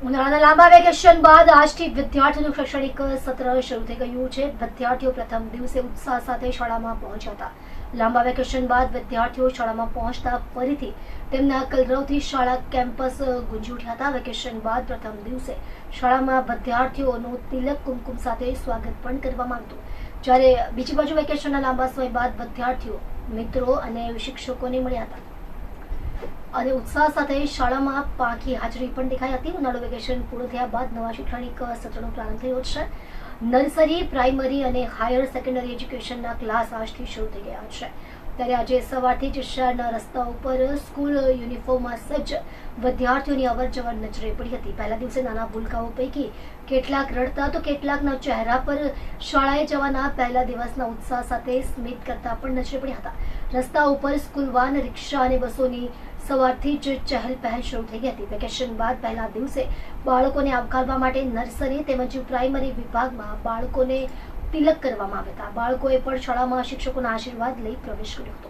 ઉનાળાના લાંબા વેકેશન બાદ આજથી વિદ્યાર્થીઓનું શૈક્ષણિક સત્ર શરૂ થઈ ગયું છે. વિદ્યાર્થીઓ પ્રથમ દિવસે ઉત્સાહ સાથે શાળામાં પહોંચ્યા હતા. લાંબા વેકેશન બાદ વિદ્યાર્થીઓ શાળામાં પહોંચતા ફરીથી તેમના કલરવથી શાળા કેમ્પસ ગુંજી ઉઠ્યા હતા. વેકેશન બાદ પ્રથમ દિવસે શાળામાં વિદ્યાર્થીઓનું તિલક કુમકુમ સાથે સ્વાગત પણ કરવામાં આવ્યું, જ્યારે બીજી બાજુ વેકેશનના લાંબા સમય બાદ વિદ્યાર્થીઓ મિત્રો અને શિક્ષકોને મળ્યા હતા અને ઉત્સાહ સાથે શાળામાં પાંખી હાજરી પણ દેખાઈ હતી. ઉનાળુ વેકેશન પૂરું થયા બાદ નવા શૈક્ષણિક સત્રનો પ્રારંભ થયો છે. નર્સરી, પ્રાઇમરી અને હાયર સેકન્ડરી એજ્યુકેશનના ક્લાસ આજથી શરૂ થઈ ગયા છે. ત્યારે આજે સવારથી જ શહેરના રસ્તા ઉપર સ્કૂલ યુનિફોર્મમાં સજ્જ વિદ્યાર્થીઓની અવરજવર નજરે પડી હતી. પહેલા દિવસે નાના ભૂલકાઓ પૈકી કેટલાક રડતા તો કેટલાકના ચહેરા પર શાળાએ જવાના પહેલા દિવસના ઉત્સાહ સાથે સ્મિત કરતા પણ નજરે પડ્યા હતા. રસ્તા ઉપર સ્કૂલ વાન, રિક્ષા અને બસોની સવારથી જ ચહેલ પહેલ શરૂ થઈ ગઈ હતી. વેકેશન બાદ પહેલા દિવસે બાળકોને આવકારવા માટે નર્સરી તેમજ પ્રાઇમરી વિભાગમાં બાળકોને તિલક કરવામાં આવ્યા હતા. બાળકોએ પણ શાળામાં શિક્ષકોના આશીર્વાદ લઈ પ્રવેશ કર્યો હતો.